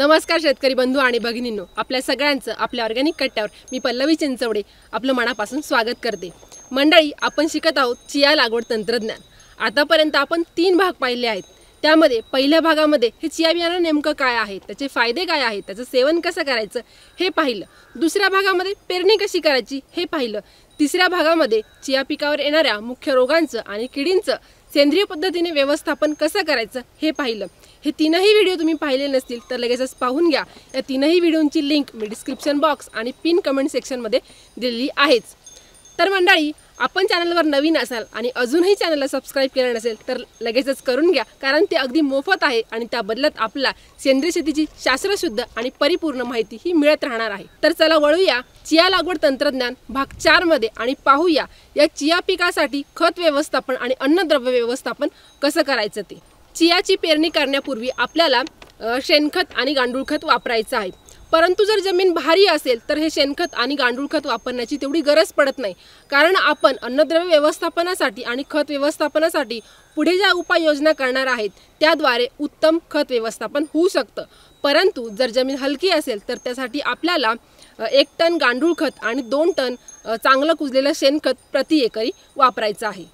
नमस्कार शेतकरी बंधू आणि भगिनींनो, आपल्या सगळ्यांचं आपल्या ऑर्गॅनिक कट्ट्यावर मी पल्लवी चिंचवडे आपलं मनापासून स्वागत करते। मंडळी, आपण शिकत आहोत चिया लागवड तंत्रज्ञान। आतापर्यंत आपण 3 भाग पाहिले आहेत। त्यामध्ये पहिल्या भागामध्ये हे चिया बियाणं नेमकं काय आहे, त्याचे फायदे काय आहेत, त्याचं सेवन कसं करायचं हे पाहिलं। दुसऱ्या भागामध्ये पेरणी कशी करायची हे पाहिलं। तिसऱ्या भागामध्ये चिया पिकावर येणाऱ्या मुख्य रोगांचं आणि किडींचं सेंद्रिय पद्धतीने व्यवस्थापन कसं करायचं हे पाहिलं। हे तीनही व्हिडिओ तुम्ही पाहिले नसतील तर लगेचच पाहून घ्या। या तीनही व्हिडिओंची लिंक मी डिस्क्रिप्शन बॉक्स आणि पिन कमेंट सेक्शनमध्ये दिलेली आहेच। तर मंडळी, आपण चॅनलवर नवीन असाल आणि अजूनही चॅनलला सबस्क्राइब केलं नसेल तर लगेचच करून घ्या, कारण ते अगदी मोफत आहे आणि त्या बदल्यात आपला सेंद्रिय शेतीची शास्त्रशुद्ध आणि परिपूर्ण माहिती ही मिळत राहणार आहे। तर चला वळूया चिया लागवड तंत्रज्ञान भाग 4 मध्ये आणि पाहूया या चिया पिकासाठी खत व्यवस्थापन आणि अन्नद्रव्य व्यवस्थापन कसं करायचं ते। चियाची पेरणी करण्यापूर्वी आपल्याला शेणखत आणि गांडूळ खत वापरायचं आहे। परंतु जर जमीन भारी असेल तर हे शेणखत आणि गांडूळ खत वापरण्याची तेवढी गरज पडत नाही, कारण आपण अन्नद्रव्य व्यवस्थापनासाठी आणि खत व्यवस्थापनासाठी पुढे ज्या उपाययोजना करणार आहेत त्याद्वारे उत्तम खत व्यवस्थापन होऊ शकतं। परंतु जर जमीन हलकी असेल तर त्यासाठी आपल्याला 1 टन गांडूळ खत आणि 2 टन चांगलं कुजलेलं शेणखत प्रति एकरी वापरायचं आहे।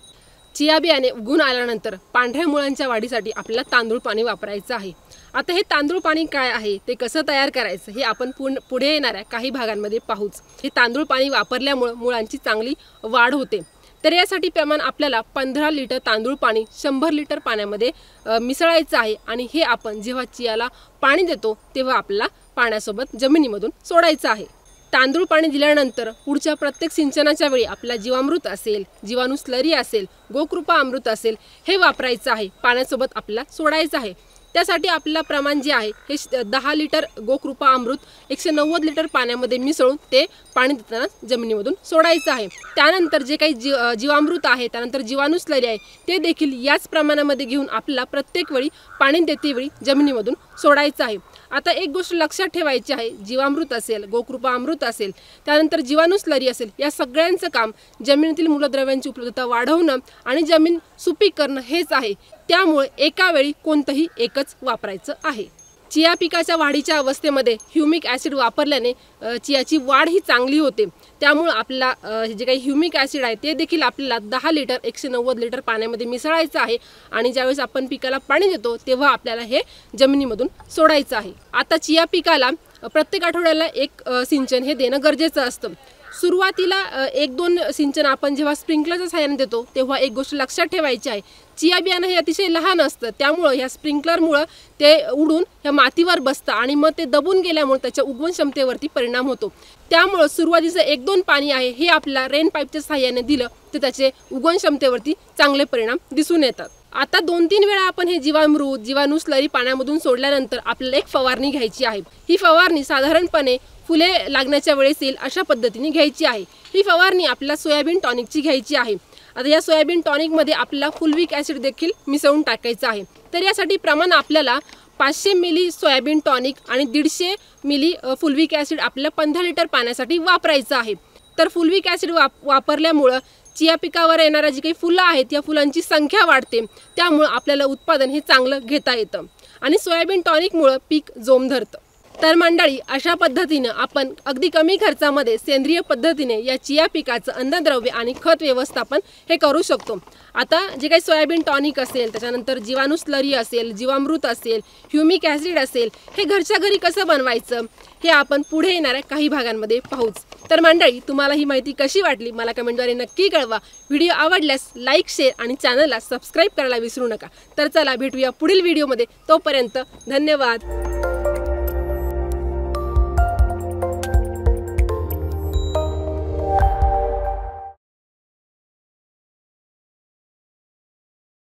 चिया बियाणे उगवून आल्यानंतर पांढऱ्या मुळांच्या वाढीसाठी आपल्याला तांदूळ पाणी वापरायचं आहे। आता हे तांदूळ पाणी काय आहे, ते कसं तयार करायचं हे आपण पुढे येणाऱ्या काही भागांमध्ये पाहूच। हे तांदूळ पाणी वापरल्यामुळे मुळांची चांगली वाढ होते। तर यासाठी प्रमाण आपल्याला 15 लिटर तांदूळ पाणी 100 लिटर पाण्यामध्ये मिसळायचं आहे आणि हे आपण जेव्हा चियाला पाणी देतो तेव्हा आपल्याला पाण्यासोबत जमिनीमधून सोडायचं आहे। तांदूळ पाणी दिल्यानंतर पुढच्या प्रत्येक सिंचनाच्या वेळी आपला जीवामृत असेल, जीवाणू स्लरी असेल, गोकृपा अमृत असेल हे वापरायचं आहे, पाण्यासोबत आपल्याला सोडायचं आहे। त्यासाठी आपल्याला प्रमाण जे आहे हे 10 लिटर गोकृपा अमृत 190 लिटर पाण्यामध्ये मिसळून ते पाणी देताना जमिनीमधून सोडायचं आहे। त्यानंतर जे काही जीवामृत आहे, त्यानंतर जीवाणू स्लरी आहे ते देखील याच प्रमाणामध्ये घेऊन आपल्याला प्रत्येक वेळी पाणी देतेवेळी जमिनीमधून सोडायचं आहे। आता एक गोष्ट लक्षात ठेवायची आहे, जीवामृत असेल, गोकृपा अमृत असेल, त्यानंतर जीवाणू स्लरी असेल, या सगळ्यांचं काम जमिनीतील मूलद्रव्यांची उपलब्धता वाढवणं आणि जमीन सुपीक करणं हेच आहे। त्यामुळे एका वेळी कोणतंही एकच वापरायचं आहे। चिया पिकाच्या वाढीच्या अवस्थेमध्ये ह्युमिक ॲसिड वापरल्याने चियाची वाढ ही चांगली होते। त्यामुळे आपल्याला जे काही ह्युमिक ॲसिड आहे ते देखील आपल्याला 10 लिटर 190 लिटर पाण्यामध्ये मिसळायचं आहे आणि ज्यावेळेस आपण पिकाला पाणी देतो तेव्हा आपल्याला हे जमिनीमधून सोडायचं आहे। आता चिया पिकाला प्रत्येक आठवड्याला एक सिंचन हे देणं गरजेचं असतं। सुरुवातीला 1-2 सिंचन आपण जेव्हा स्प्रिंकलरच्या सहाय्याने देतो तेव्हा एक गोष्ट लक्षात ठेवायची आहे, चिया बियाणं हे अतिशय लहान असतं, त्यामुळे ह्या स्प्रिंकलरमुळे ते उडून ह्या मातीवर बसतं आणि मग ते दबून गेल्यामुळे त्याच्या उगवण क्षमतेवरती परिणाम होतो। त्यामुळे सुरुवातीचं 1-2 पाणी आहे हे आपल्याला रेन पाईपच्या सहाय्याने दिलं तर त्याचे उगवण क्षमतेवरती चांगले परिणाम दिसून येतात। आता 2-3 वेळा आपण हे जीवामृत, जीवाणू स्लरी पाण्यामधून सोडल्यानंतर आपल्याला एक फवारणी घ्यायची आहे। ही फवारणी साधारणपणे फुले लागण्याच्या वेळेस येईल अशा पद्धतीने घ्यायची आहे। ही फवारणी आपल्याला सोयाबीन टॉनिकची घ्यायची आहे। आता या सोयाबीन टॉनिकमध्ये आपल्याला फुलविक ॲसिड देखील मिसळून टाकायचं आहे। तर यासाठी प्रमाण आपल्याला 500 मिली सोयाबीन टॉनिक आणि 150 मिली फुलविक ॲसिड आपल्याला 15 लिटर पाण्यासाठी वापरायचं आहे। तर फुलविक ॲसिड वापरल्यामुळं चिया पिकावर येणाऱ्या जी काही फुलं आहेत या फुलांची संख्या वाढते, त्यामुळे आपल्याला उत्पादन हे चांगलं घेता येतं आणि सोयाबीन टॉनिकमुळं पीक जोम धरतं। तर मंडळी, अशा पद्धतीनं आपण अगदी कमी खर्चामध्ये सेंद्रिय पद्धतीने या चिया पिकाचं अन्नद्रव्य आणि खत व्यवस्थापन हे करू शकतो। आता जे काही सोयाबीन टॉनिक असेल, त्याच्यानंतर जीवाणू स्लरी असेल, जीवामृत असेल, ह्युमिक ॲसिड असेल, हे घरच्या घरी कसं बनवायचं हे आपण पुढे येणाऱ्या काही भागांमध्ये पाहूच। तर मंडळी, तुम्हाला ही माहिती कशी वाटली मला कमेंटद्वारे नक्की कळवा। व्हिडिओ आवडल्यास लाईक, शेअर आणि चॅनलला सबस्क्राईब करायला विसरू नका। तर चला भेटूया पुढील व्हिडिओमध्ये, तोपर्यंत धन्यवाद।